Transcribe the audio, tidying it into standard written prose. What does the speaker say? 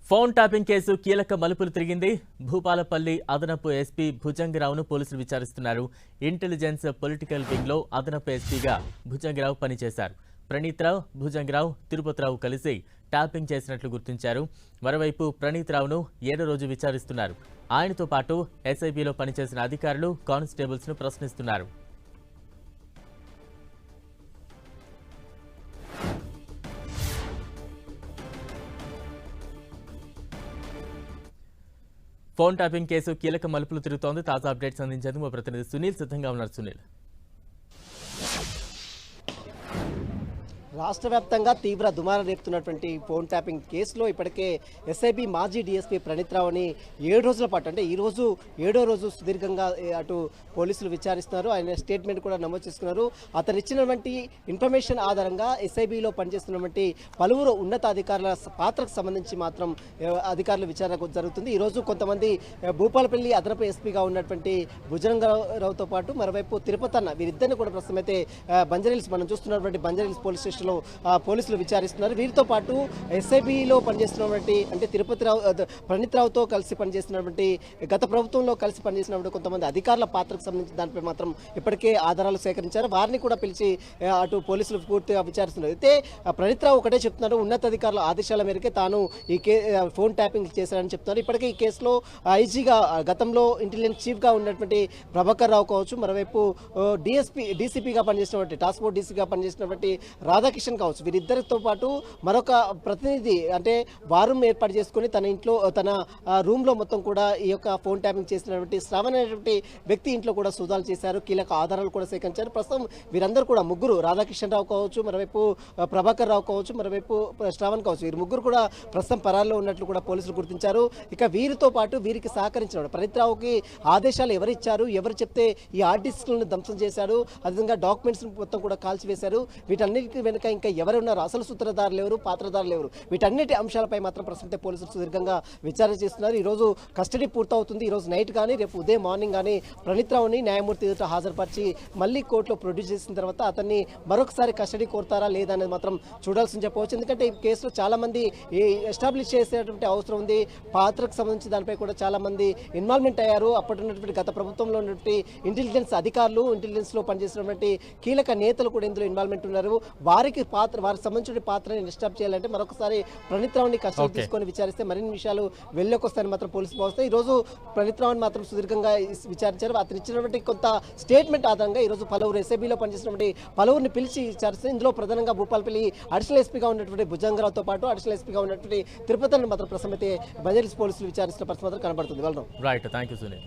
Phone tapping case కీలక మలుపులు తిరిగింది. భూపాలపల్లి అదనపు ఎస్పీ భుజంగరావును పోలీసులు విచారిస్తున్నారు. ఇంటెలిజెన్స్ పొలిటికల్ వింగ్ లో అదనపు ఎస్పీగా భుజంగరావు పనిచేశారు. ప్రణీత్రావు, భుజంగరావు, తిరుపతిరావు కలిసి ట్యాపింగ్ చేసినట్లు గుర్తించారు. మరోవైపు ప్రణీత్రావును 7వ రోజు విచారిస్తున్నారు. ఆయనతో పాటు ఎస్ఐబీలో పనిచేసిన అధికారులు, కానిస్టేబుల్స్ ను ప్రశ్నిస్తున్నారు. ఫోన్ ట్యాపింగ్ కేసు కీలక మలుపులు తిరుగుతోంది. తాజా అప్డేట్స్ అందించేందుకు మా ప్రతినిధి సునీల్ సిద్ధంగా ఉన్నారు. సునీల్, రాష్ట్ర వ్యాప్తంగా తీవ్ర దుమారం రేపుతున్నటువంటి ఫోన్ ట్యాపింగ్ కేసులో ఇప్పటికే ఎస్ఐబి మాజీ డీఎస్పీ ప్రణీత్రావుని 7 రోజుల పాటు, అంటే ఈ రోజు 7వ రోజు సుదీర్ఘంగా అటు పోలీసులు విచారిస్తున్నారు. ఆయన స్టేట్మెంట్ కూడా నమోదు చేసుకున్నారు. అతను ఇచ్చినటువంటి ఇన్ఫర్మేషన్ ఆధారంగా ఎస్ఐబిలో పనిచేస్తున్నటువంటి పలువురు ఉన్నతాధికారుల పాత్రకు సంబంధించి మాత్రం అధికారుల విచారణ జరుగుతుంది. ఈరోజు కొంతమంది భూపాలపల్లి అదనపు ఎస్పీగా ఉన్నటువంటి భుజంగరావుతో పాటు మరోవైపు తిరుపతన్న, వీరిద్దరిని కూడా ప్రస్తుతం అయితే బంజారాహిల్స్, మనం చూస్తున్నటువంటి బంజారాహిల్స్ పోలీస్ స్టేషన్ పోలీసులు విచారిస్తున్నారు. వీరితో పాటు ఎస్ఐబిలో పనిచేస్తున్నటువంటి, అంటే ప్రణీత్రావుతో కలిసి పనిచేస్తున్నటువంటి, గత ప్రభుత్వంలో కలిసి పనిచేసినటువంటి కొంతమంది అధికారుల పాత్రకు సంబంధించిన దానిపై మాత్రం ఇప్పటికే ఆధారాలు సేకరించారు. వారిని కూడా పిలిచి అటు పోలీసులు పూర్తిగా విచారిస్తున్నారు. అయితే ప్రణీత్రావు ఒకటే చెప్తున్నారు, ఉన్నతాధికారుల ఆదేశాల మేరకే తాను ఈ ఫోన్ ట్యాపింగ్ చేశారని చెప్తున్నారు. ఇప్పటికే ఈ కేసులో ఐజీగా, గతంలో ఇంటెలిజెన్స్ చీఫ్గా ఉన్నటువంటి ప్రభాకర్ రావు కావచ్చు, మరోవైపు డీసీపీగా పనిచేసినటువంటి, టాస్క్ ఫోర్స్ డీసీగా పనిచేసినటువంటి రాధాకృష్ణ కావచ్చు, వీరిద్దరితో పాటు మరొక ప్రతినిధి, అంటే వారు ఏర్పాటు చేసుకుని తన ఇంట్లో, తన రూమ్ లో మొత్తం కూడా ఈ యొక్క ఫోన్ ట్యాపింగ్ చేసినటువంటి శ్రావణ్ అనేటువంటి వ్యక్తి ఇంట్లో కూడా సోదాలు చేశారు. కీలక ఆధారాలు కూడా సేకరించారు. ప్రస్తుతం వీరందరూ కూడా, ముగ్గురు, రాధాకృష్ణరావు కావచ్చు, మరోవైపు ప్రభాకర్ రావు కావచ్చు, మరోవైపు శ్రావణ్ కావచ్చు, వీరు ముగ్గురు కూడా ప్రస్తుతం పరాల్లో ఉన్నట్లు కూడా పోలీసులు గుర్తించారు. ఇక వీరితో పాటు వీరికి సహకరించిన ప్రణీత్రావుకి ఆదేశాలు ఎవరు ఇచ్చారు, ఎవరు చెప్తే ఈ ఆర్టిస్టులను ధ్వంసం చేశారు, అదేవిధంగా డాక్యుమెంట్స్ మొత్తం కూడా కాల్చివేశారు, వీటన్నిటికీ వెనుక ఇంకా ఎవరు ఉన్నారు, అసలు సూత్రధారులు ఎవరు, పాత్రధారులు ఎవరు, వీటన్నిటి అంశాలపై మాత్రం ప్రస్తుతం పోలీసులు సుదీర్ఘంగా విచారణ చేస్తున్నారు. ఈ రోజు కస్టడీ పూర్తవుతుంది. ఈ రోజు నైట్ కానీ రేపు ఉదయం మార్నింగ్ కానీ ప్రణీత్రావుని న్యాయమూర్తి ఎదుట హాజరుపరిచి మళ్ళీ కోర్టులో ప్రొడ్యూస్ చేసిన తర్వాత అతన్ని మరొకసారి కస్టడీ కోరుతారా లేదా అనేది మాత్రం చూడాల్సింది చెప్పవచ్చు. ఎందుకంటే ఈ కేసులో చాలా మంది ఎస్టాబ్లిష్ చేసేటువంటి అవసరం ఉంది. పాత్రకు సంబంధించి దానిపై కూడా చాలా మంది ఇన్వాల్వ్మెంట్ అయ్యారు. అప్పటి ఉన్నటువంటి గత ప్రభుత్వంలో ఉన్నటువంటి ఇంటెలిజెన్స్ అధికారులు, ఇంటెలిజెన్స్ లో పనిచేసినటువంటి కీలక నేతలు కూడా ఇందులో ఇన్వాల్వ్మెంట్ ఉన్నారు. వారికి సంబంధించిన పాత్రని డిస్టర్బ్ చేయాలంటే మరొకసారి ప్రణీత్రావుని కస్టడీ తీసుకొని విచారిస్తే మరిన్ని విషయాలు వెళ్ళలోకి వస్తాయని మాత్రం పోలీసులు భావిస్తాయి. ఈ రోజు ప్రణీత్రావుని మాత్రం సుదీర్ఘంగా విచారించారు. అతను ఇచ్చినటువంటి కొంత స్టేట్మెంట్ ఆధారంగా ఈ రోజు పలువురు ఎస్ఐబిలో పనిచేసినటువంటి పలువురిని పిలిచి విచారిస్తే ఇందులో ప్రధానంగా భూపాలపల్లి అడిషనల్ ఎస్పీగా ఉన్నటువంటి భుజంగరావుతో పాటు అడిషనల్ ఎస్పీగా ఉన్నటువంటి తిరుపతిని మాత్రం ప్రస్తుతం అయితే బంజారాహిల్స్ పోలీసులు విచారిస్తున్న పరిస్థితి మాత్రం కనబడుతుంది. Right, thank you Sunil.